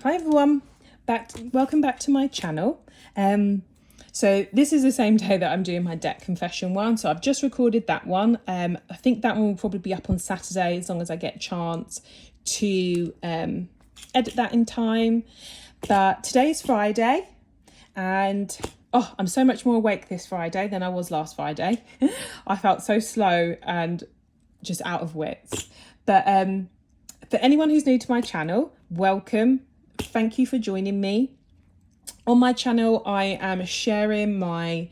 Hi everyone, welcome back to my channel. So this is the same day that I'm doing my debt confession one, so I've just recorded that one. I think that one will probably be up on Saturday as long as I get a chance to edit that in time. But today's Friday and I'm so much more awake this Friday than I was last Friday. I felt so slow and just out of wits. But for anyone who's new to my channel, welcome. Thank you for joining me. On my channel, I am sharing my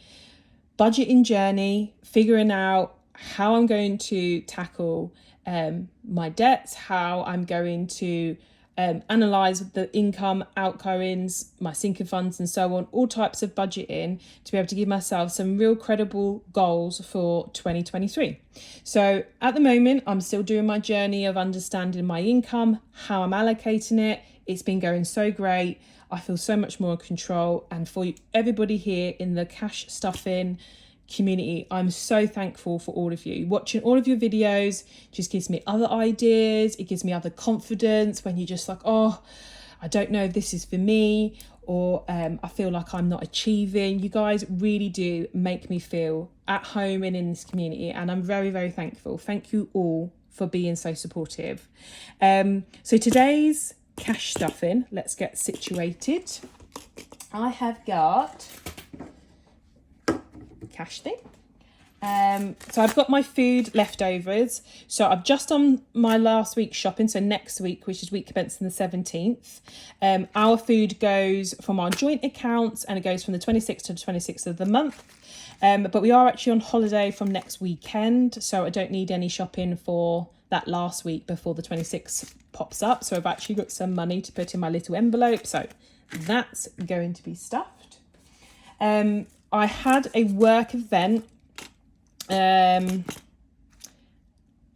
budgeting journey, figuring out how I'm going to tackle my debts, how I'm going to analyse the income, outgoings, my sinking funds and so on, all types of budgeting to be able to give myself some real credible goals for 2023. So at the moment, I'm still doing my journey of understanding my income, how I'm allocating it. It's been going so great. I feel so much more in control. And for everybody here in the cash stuffing community, I'm so thankful for all of you. Watching all of your videos just gives me other ideas. It gives me other confidence when you're just like, oh, I don't know if this is for me, or I feel like I'm not achieving. You guys really do make me feel at home and in this community. And I'm very, very thankful. Thank you all for being so supportive. So today's cash stuffing, let's get situated. I have got cash thing. So I've got my food leftovers. So I've just done my last week's shopping. So next week, which is week commencing the 17th, our food goes from our joint accounts and it goes from the 26th to the 26th of the month. But we are actually on holiday from next weekend. So I don't need any shopping for that last week before the 26th pops up. So I've actually got some money to put in my little envelope. So that's going to be stuffed. I had a work event, I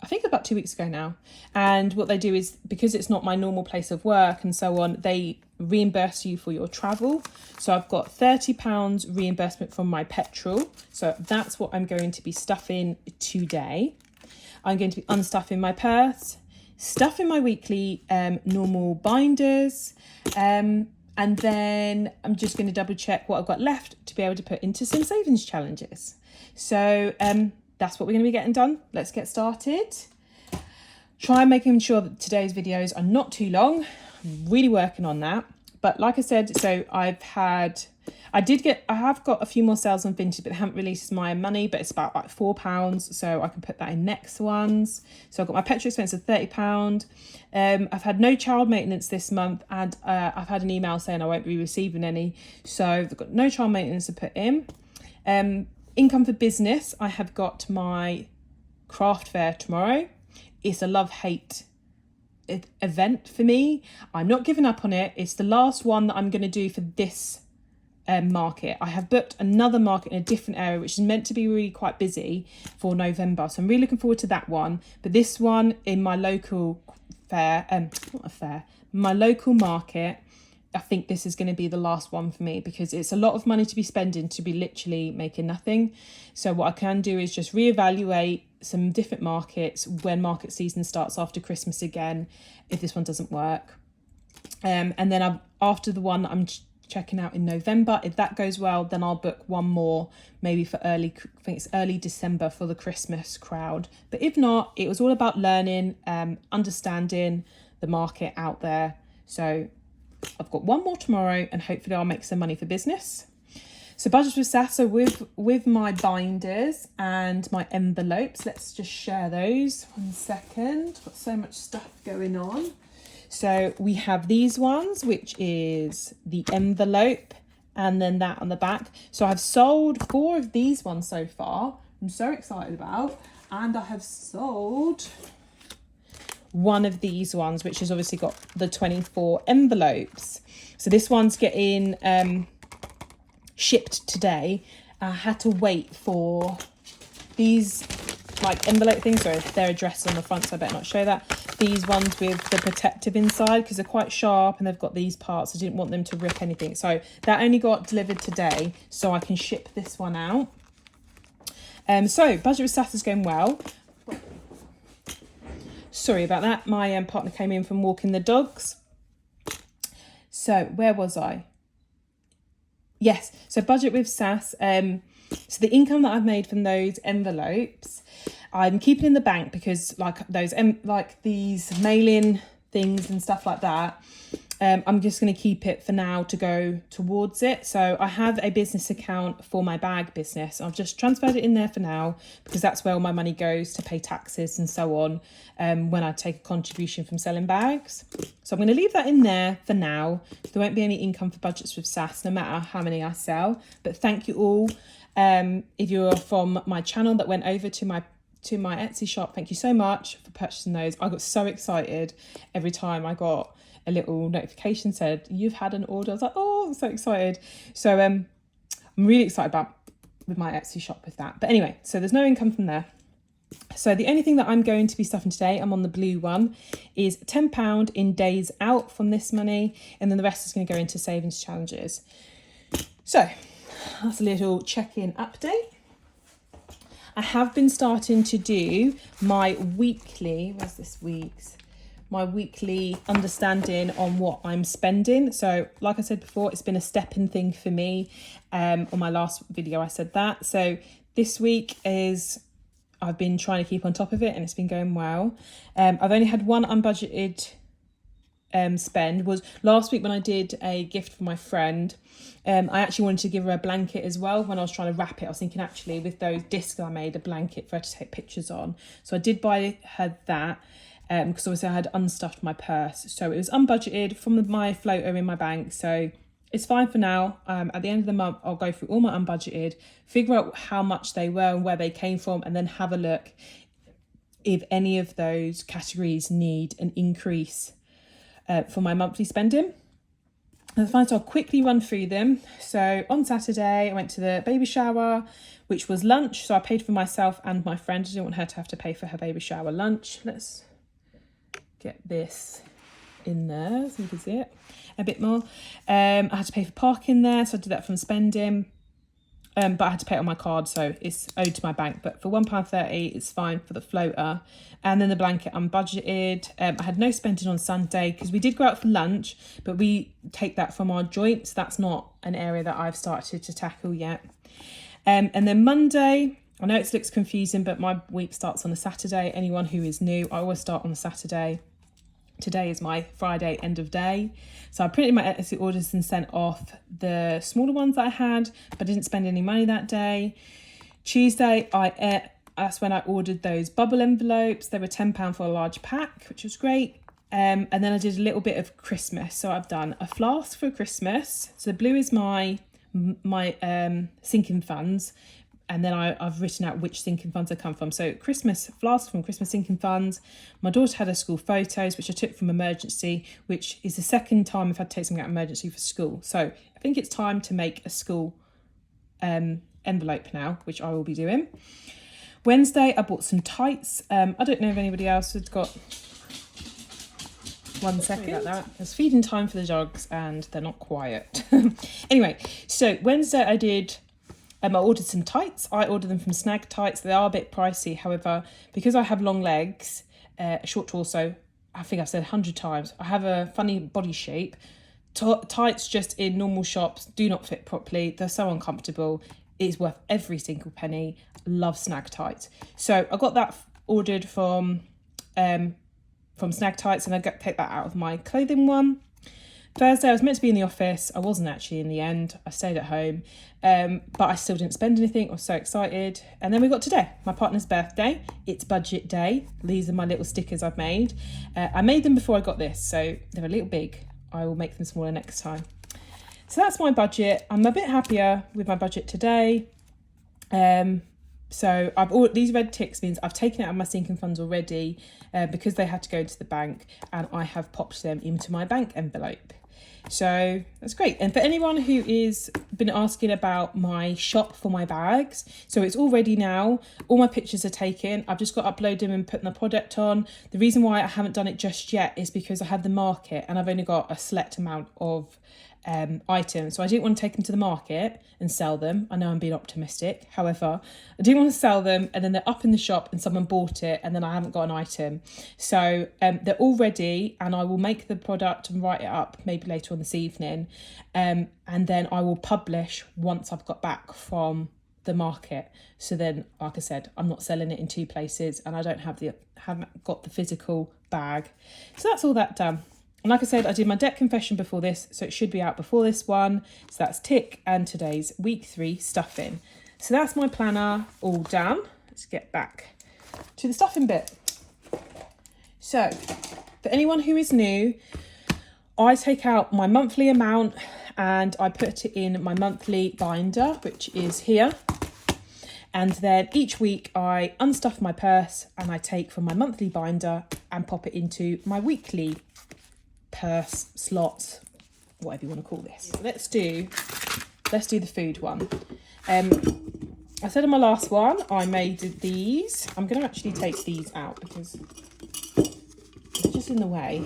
think about 2 weeks ago now. And what they do is, because it's not my normal place of work and so on, they reimburse you for your travel. So I've got £30 reimbursement from my petrol. So that's what I'm going to be stuffing today. I'm going to be unstuffing my purse, stuffing my weekly normal binders, and then I'm just going to double check what I've got left to be able to put into some savings challenges. So that's what we're going to be getting done. Let's get started. Try making sure that today's videos are not too long. I'm really working on that. But like I said, so I have got a few more sales on Vinted, but they haven't released my money, but it's about like £4. So I can put that in next ones. So I've got my petrol expense of £30. I've had no child maintenance this month, and I've had an email saying I won't be receiving any. So I've got no child maintenance to put in. Income for business, I have got my craft fair tomorrow. It's a love-hate event for me. I'm not giving up on it. It's the last one that I'm going to do for this market. I have booked another market in a different area, which is meant to be really quite busy for November. So I'm really looking forward to that one. But this one in my local fair, my local market, I think this is going to be the last one for me, because it's a lot of money to be spending to be literally making nothing. So what I can do is just reevaluate some different markets when market season starts after Christmas again, if this one doesn't work. And then after the one that I'm checking out in November, if that goes well, then I'll book one more, maybe for I think it's early December for the Christmas crowd. But if not, it was all about learning, understanding the market out there. So I've got one more tomorrow, and hopefully I'll make some money for business. So budgets with Sas, so with my binders and my envelopes, let's just share those. 1 second, got so much stuff going on. So we have these ones, which is the envelope, and then that on the back. So I've sold 4 of these ones so far. I'm so excited about, and I have sold one of these ones, which has obviously got the 24 envelopes. So this one's getting shipped today. I had to wait for these like envelope things, sorry, their address on the front, so I better not show that. These ones with the protective inside, because they're quite sharp and they've got these parts. I didn't want them to rip anything. So that only got delivered today, so I can ship this one out. So budget with Sas is going well. Sorry about that. My partner came in from walking the dogs. So where was I? Yes, so budget with Sas. So the income that I've made from those envelopes, I'm keeping in the bank because like those like these mail-in things and stuff like that, I'm just going to keep it for now to go towards it. So I have a business account for my bag business. I've just transferred it in there for now because that's where all my money goes to pay taxes and so on, when I take a contribution from selling bags. So I'm going to leave that in there for now. There won't be any income for budgets with Sas no matter how many I sell. But thank you all. If you're from my channel that went over to my Etsy shop, thank you so much for purchasing those. I got so excited every time I got a little notification said you've had an order. I was like, oh, I'm so excited. So I'm really excited with my Etsy shop with that. But anyway, so there's no income from there. So the only thing that I'm going to be stuffing today, I'm on the blue one, is £10 in days out from this money, and then the rest is going to go into savings challenges. So that's a little check-in update. I have been starting to do my weekly, my weekly understanding on what I'm spending. So like I said before, it's been a stepping thing for me. On my last video, I said that. So this week I've been trying to keep on top of it and it's been going well. I've only had one unbudgeted spend. Was last week when I did a gift for my friend. I actually wanted to give her a blanket as well. When I was trying to wrap it, I was thinking actually with those discs I made a blanket for her to take pictures on. So I did buy her that. Because obviously I had unstuffed my purse, so it was unbudgeted from my floater in my bank, so it's fine for now. At the end of the month I'll go through all my unbudgeted, figure out how much they were and where they came from, and then have a look if any of those categories need an increase for my monthly spending. That's fine, so I'll quickly run through them. So on Saturday I went to the baby shower, which was lunch, so I paid for myself and my friend. I didn't want her to have to pay for her baby shower lunch. Let's get this in there so you can see it a bit more. I had to pay for parking there, so I did that from spending, but I had to pay it on my card, so it's owed to my bank. But for £1.30 it's fine for the floater. And then the blanket unbudgeted. I had no spending on Sunday because we did go out for lunch, but we take that from our joint, so that's not an area that I've started to tackle yet. And then Monday, I know it looks confusing, but my week starts on a Saturday. Anyone who is new, I always start on a Saturday. Today is my Friday end of day. So I printed my Etsy orders and sent off the smaller ones that I had, but I didn't spend any money that day. Tuesday, that's when I ordered those bubble envelopes. They were £10 for a large pack, which was great. And then I did a little bit of Christmas. So I've done a flask for Christmas. So the blue is my sinking funds. And then I've written out which sinking funds I come from. So Christmas flask from Christmas sinking funds. My daughter had her school photos, which I took from emergency, which is the second time I've had to take something out of emergency for school. So I think it's time to make a school envelope now, which I will be doing. Wednesday, I bought some tights. I don't know if anybody else has got... One second. About that. It's feeding time for the dogs and they're not quiet. Anyway, so Wednesday I ordered some tights. I ordered them from Snag Tights. They are a bit pricey. However, because I have long legs, a short torso, I think I've said 100 times, I have a funny body shape. Tights just in normal shops do not fit properly. They're so uncomfortable. It's worth every single penny. Love Snag Tights. So I got that ordered from Snag Tights, and I take that out of my clothing one. Thursday, I was meant to be in the office. I wasn't actually in the end. I stayed at home, but I still didn't spend anything. I was so excited. And then we got today, my partner's birthday. It's budget day. These are my little stickers I've made. I made them before I got this, so they're a little big. I will make them smaller next time. So that's my budget. I'm a bit happier with my budget today. So these red ticks means I've taken it out of my sinking funds already because they had to go to the bank, and I have popped them into my bank envelope. So that's great. And for anyone who is been asking about my shop for my bags, so it's all ready now. All my pictures are taken. I've just got to upload them and put the product on. The reason why I haven't done it just yet is because I had the market and I've only got a select amount of items. So I didn't want to take them to the market and sell them. I know I'm being optimistic. However, I didn't want to sell them and then they're up in the shop and someone bought it and then I haven't got an item. So they're all ready and I will make the product and write it up maybe later on this evening. And then I will publish once I've got back from the market. So then, like I said, I'm not selling it in two places, and I haven't got the physical bag. So that's all that done. And like I said, I did my debt confession before this, so it should be out before this one. So that's tick, and today's week 3 stuffing. So that's my planner all done. Let's get back to the stuffing bit. So for anyone who is new, I take out my monthly amount and I put it in my monthly binder, which is here. And then each week I unstuff my purse and I take from my monthly binder and pop it into my weekly purse slot, whatever you want to call this. Let's do the food one. I said in my last one I made these. I'm going to actually take these out because it's just in the way.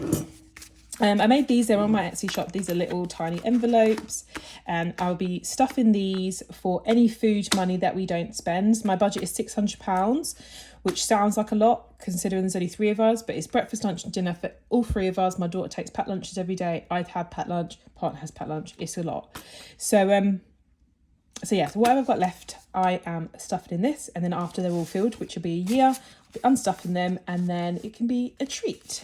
I made these, they're on my Etsy shop. These are little tiny envelopes, and I'll be stuffing these for any food money that we don't spend. My budget is £600, which sounds like a lot considering there's only 3 of us, but it's breakfast, lunch and dinner for all 3 of us. My daughter takes packed lunches every day. I've had packed lunch, partner has packed lunch. It's a lot. So whatever I've got left, I am stuffing in this, and then after they're all filled, which will be a year, I'll be unstuffing them, and then it can be a treat.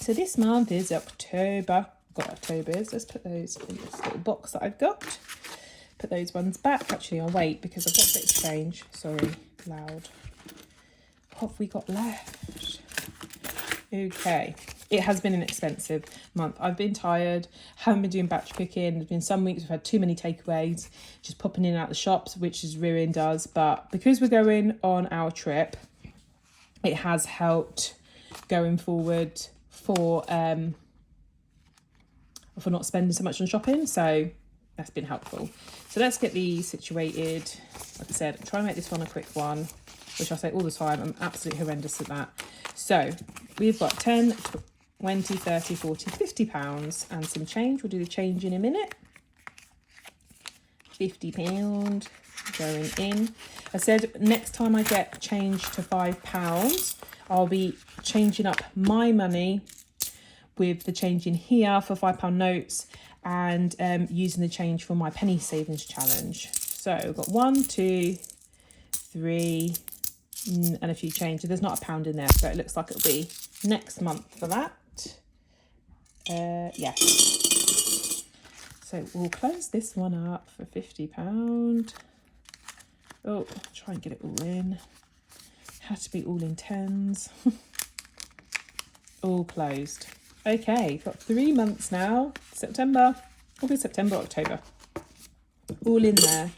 So this month is October. I've got October's. Let's put those in this little box that I've got. Put those ones back. Actually, I'll wait because I've got a bit of change. Sorry, loud. What have we got left? Okay. It has been an expensive month. I've been tired. Haven't been doing batch cooking. There's been some weeks we've had too many takeaways, just popping in and out the shops, which is ruined us. But because we're going on our trip, it has helped going forward for not spending so much on shopping, so that's been helpful. So let's get these situated. Like I said, I'm trying to make this one a quick one, which I say all the time. I'm absolutely horrendous at that. So we've got 10, 20, 30, 40, 50 pounds and some change. We'll do the change in a minute. £50 going in. I said next time I get change to £5, I'll be changing up my money with the change in here for £5 notes, and using the change for my penny savings challenge. So we've got 1, 2, 3 and a few change. There's not £1 in there, so it looks like it'll be next month for that. Yeah. So we'll close this one up for £50. Oh, try and get it all in. Had to be all in 10s. All closed. Okay, got 3 months now. September, August, September, October. All in there.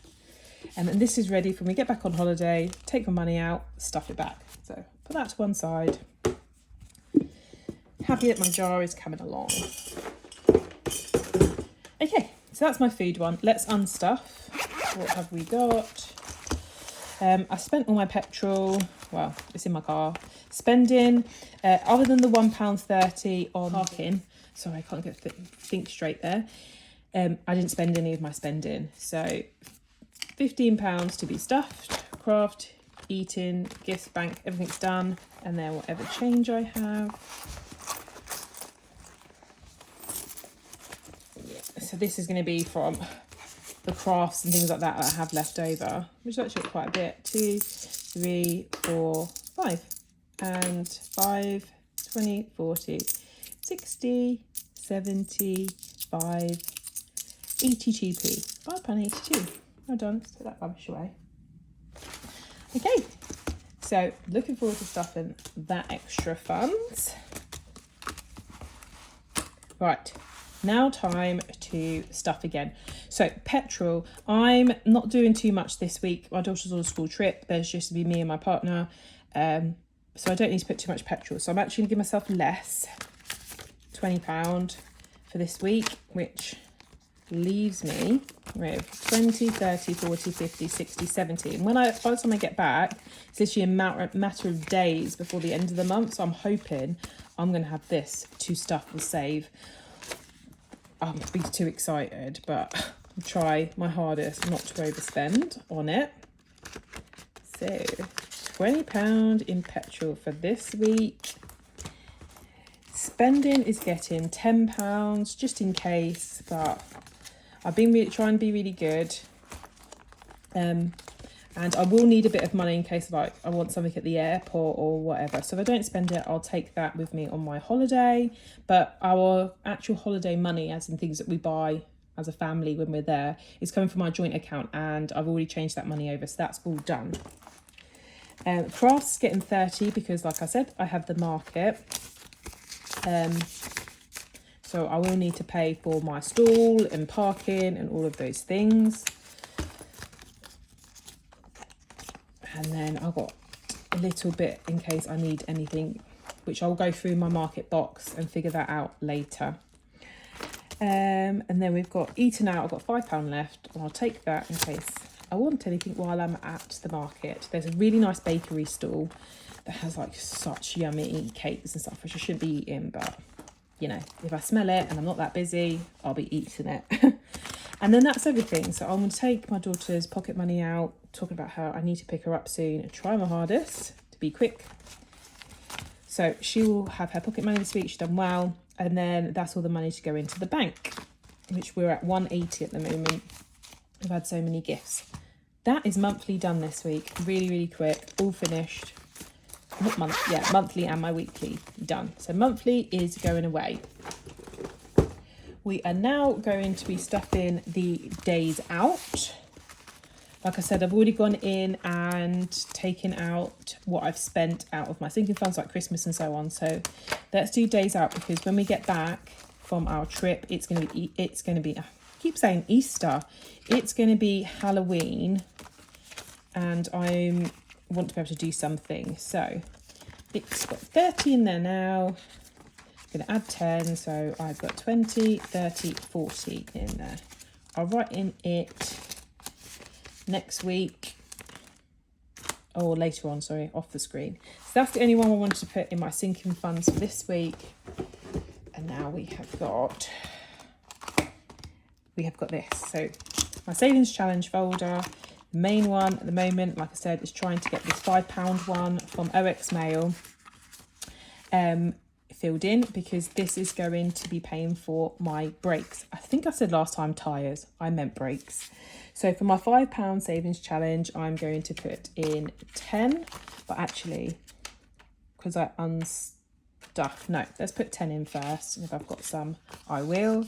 And this is ready for when we get back on holiday, take my money out, stuff it back. So put that to one side. Happy that my jar is coming along. Okay, so that's my food one. Let's unstuff. What have we got? I spent all my petrol. Well, it's in my car. Spending, other than the £1.30 on parking, sorry, I can't think straight there. I didn't spend any of my spending. So £15 to be stuffed, craft, eating, gifts, bank, everything's done. And then whatever change I have. Yeah, so this is going to be from the crafts and things like that I have left over, which is actually quite a bit. 2, 3, 4, 5. And 5, 20, 40, 60, 75, 82p. £5.82. Well done. Let's take that rubbish away. Okay, so looking forward to stuffing that extra funds. Right, now time to stuff again. So petrol, I'm not doing too much this week. My daughter's on a school trip. There's just to be me and my partner. So I don't need to put too much petrol. So I'm actually going to give myself less, £20 for this week, which leaves me with 20, 30, 40, 50, 60, 70. And by the time I get back, it's literally a matter of days before the end of the month. So I'm hoping I'm going to have this to stuff and save. I'm going to be too excited, but I'll try my hardest not to overspend on it. So £20 in petrol for this week. Spending is getting £10 just in case, but I've been trying to be really good. And I will need a bit of money in case like I want something at the airport or whatever. So if I don't spend it, I'll take that with me on my holiday. But our actual holiday money, as in things that we buy as a family when we're there, is coming from our joint account, and I've already changed that money over, so that's all done. Crafts getting 30 because, like I said, I have the market. So I will need to pay for my stall and parking and all of those things. And then I've got a little bit in case I need anything, which I'll go through my market box and figure that out later. And then we've got eaten out. I've got £5 left, and I'll take that in case I want anything while I'm at the market. There's a really nice bakery stall that has like such yummy cakes and stuff, which I shouldn't be eating, but you know, if I smell it and I'm not that busy, I'll be eating it. And then that's everything. So I'm going to take my daughter's pocket money out. Talking about her, I need to pick her up soon and try my hardest to be quick. So she will have her pocket money this week. She's done well. And then that's all the money to go into the bank, which we're at 180 at the moment. We've had so many gifts. That is monthly done this week. Really, really quick. All finished. Not monthly and my weekly done. So monthly is going away. We are now going to be stuffing the days out. Like I said, I've already gone in and taken out what I've spent out of my sinking funds, like Christmas and so on. So let's do days out, because when we get back from our trip, it's going to be, I keep saying Easter. It's going to be Halloween, and I want to be able to do something. So it's got 30 in there now. I'm going to add 10, so I've got 20, 30, 40 in there. I'll write in it next week, or later on, sorry, off the screen. So that's the only one I wanted to put in my sinking funds for this week. And now we have got this. So my savings challenge folder, the main one at the moment, like I said, is trying to get this £5 one from OX Mail filled in, because this is going to be paying for my brakes. I think I said last time tyres, I meant brakes. So for my £5 savings challenge, I'm going to put in 10, but actually, because I unstuff, no, let's put 10 in first. And if I've got some, I will.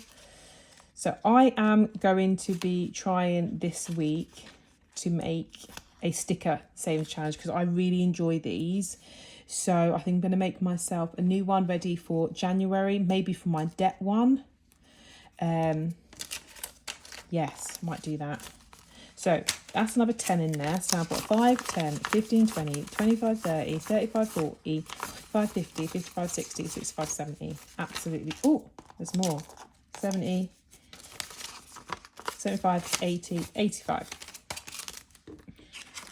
So I am going to be trying this week to make a sticker savings challenge, because I really enjoy these. So I think I'm going to make myself a new one ready for January, maybe for my debt one. Yes, might do that. So that's another 10 in there. So I've got 5, 10, 15, 20, 25, 30, 35, 40, 55, 50, 55, 60, 65, 70. Absolutely. Oh, there's more. 70, 75, 80, 85.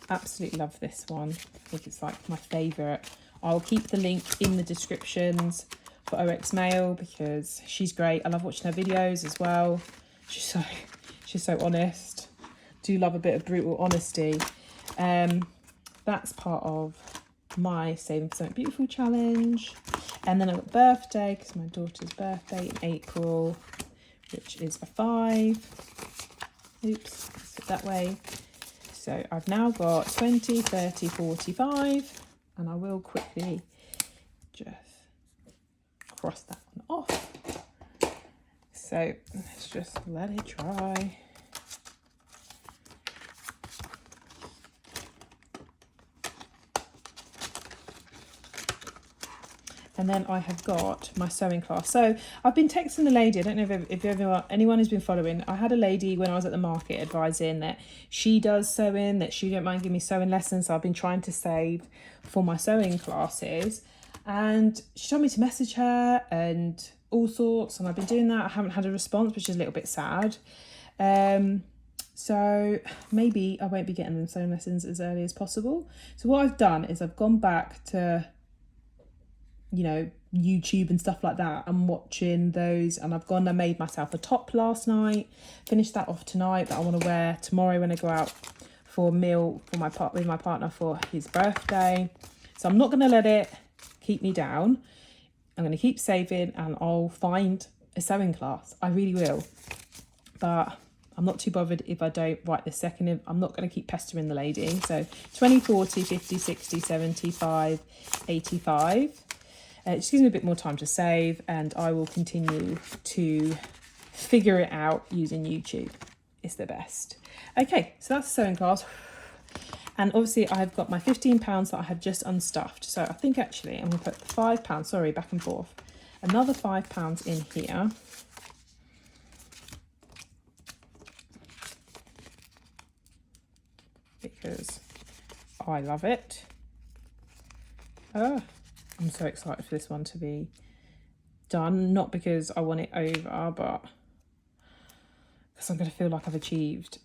Absolutely love this one. I think it's like my favourite. I'll keep the link in the descriptions for OX Mail, because she's great. I love watching her videos as well. She's so honest. Do love a bit of brutal honesty. That's part of my Saving for Something Beautiful challenge. And then I've got birthday, because my daughter's birthday in April, which is a 5. Oops, let's put it that way. So I've now got 20, 30, 45, and I will quickly just cross that one off. So let's just let it dry. And then I have got my sewing class. So I've been texting the lady. I don't know if anyone has been following. I had a lady when I was at the market advising that she does sewing, that she don't mind giving me sewing lessons. So I've been trying to save for my sewing classes. And she told me to message her and all sorts. And I've been doing that. I haven't had a response, which is a little bit sad. So maybe I won't be getting them sewing lessons as early as possible. So what I've done is I've gone back to, you know, YouTube and stuff like that, and watching those, and I've gone and made myself a top last night, finished that off tonight, that I want to wear tomorrow when I go out for a meal for with my partner for his birthday. So I'm not going to let it keep me down, I'm going to keep saving and I'll find a sewing class. I really will. But I'm not too bothered if I don't right this second. I'm not going to keep pestering the lady. So 20, 40, 50, 60, 75, 85. It just gives me a bit more time to save, and I will continue to figure it out using YouTube. It's the best. Okay, so that's the sewing class. And obviously I've got my £15 that I have just unstuffed. So I think actually I'm going to put £5, sorry, back and forth. Another £5 in here. Because I love it. Oh, I'm so excited for this one to be done. Not because I want it over, but because I'm going to feel like I've achieved.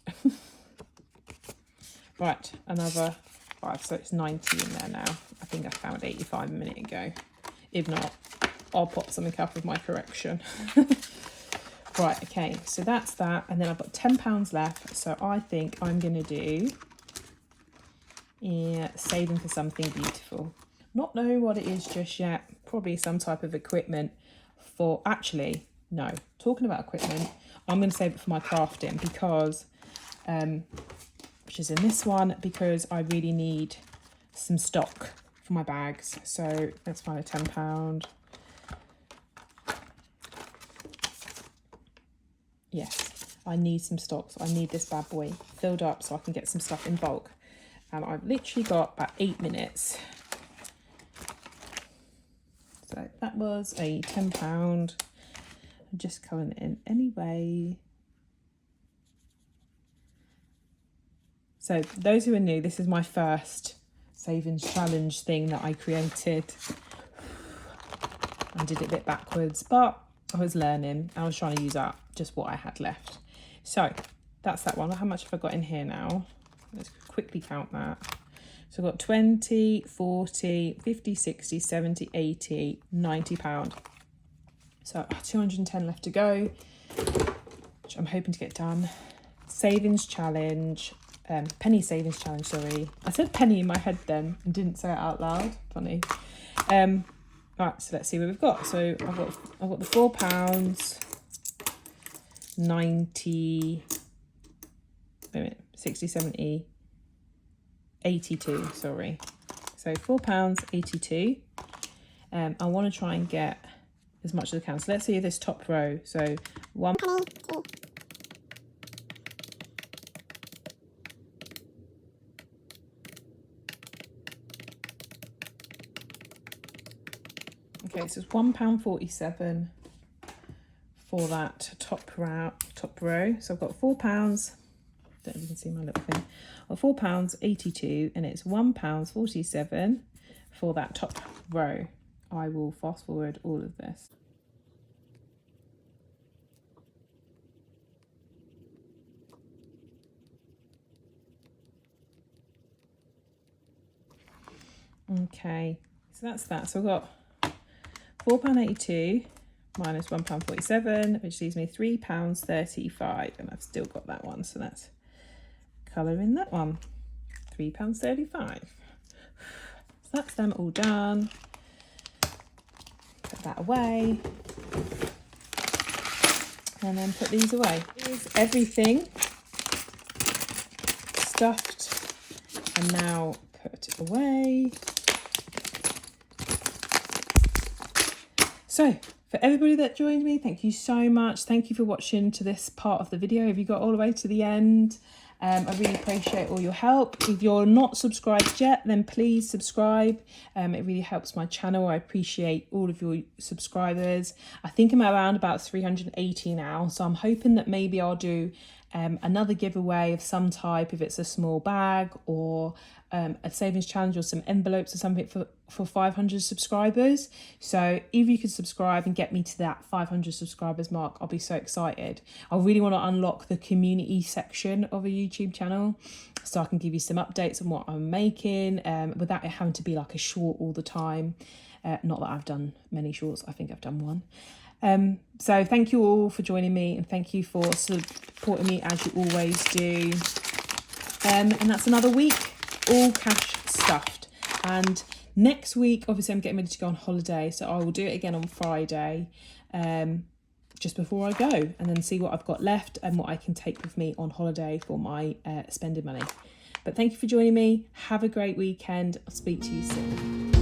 Right, another 5, so it's 90 in there now. I think I found 85 a minute ago. If not, I'll pop something up with my correction. Right, okay, so that's that. And then I've got £10 left. So I think I'm going to do saving for something beautiful. Not knowing what it is just yet. Probably some type of equipment for, actually, no, talking about equipment, I'm going to save it for my crafting because, which is in this one, because I really need some stock for my bags. So let's find a £10. Yes, I need some stock. So I need this bad boy filled up so I can get some stuff in bulk. And I've literally got about 8 minutes. So that was a £10. I'm just coloring it in anyway. So those who are new, this is my first savings challenge thing that I created. I did it a bit backwards, but I was learning. I was trying to use up just what I had left. So that's that one. How much have I got in here now? Let's quickly count that. So I've got 20, 40, 50, 60, 70, 80, £90. So 210 left to go, which I'm hoping to get done. Savings challenge, penny savings challenge, sorry. I said penny in my head then and didn't say it out loud. Funny. Right, so let's see what we've got. So I've got the £4, 90, wait a minute, 60, 70, 82, sorry. So £4, 82. I want to try and get as much as I can. So let's see this top row. So one penny, two. Okay, so it's £1.47 for that top row. So I've got £4. Don't know if you can see my little thing. Or £4.82, and it's £1.47 for that top row. I will fast forward all of this. Okay, so that's that. So I've got £4.82 minus £1.47, which leaves me £3.35, and I've still got that one. So that's colouring that one, £3.35. So that's them all done. Put that away, and then put these away. Here's everything stuffed and now put away. So for everybody that joined me, thank you so much. Thank you for watching to this part of the video. If you got all the way to the end, I really appreciate all your help. If you're not subscribed yet, then please subscribe. It really helps my channel. I appreciate all of your subscribers. I think I'm around about 380 now, so I'm hoping that maybe I'll do another giveaway of some type, if it's a small bag or a savings challenge or some envelopes or something for 500 subscribers. So if you could subscribe and get me to that 500 subscribers mark, I'll be so excited. I really want to unlock the community section of a YouTube channel so I can give you some updates on what I'm making without it having to be like a short all the time. Not that I've done many shorts, I think I've done one. So thank you all for joining me, and thank you for supporting me as you always do. And that's another week all cash stuffed. And Next week, obviously, I'm getting ready to go on holiday, so I will do it again on Friday, just before I go, and then see what I've got left and what I can take with me on holiday for my spending money. But thank you for joining me. Have a great weekend. I'll speak to you soon.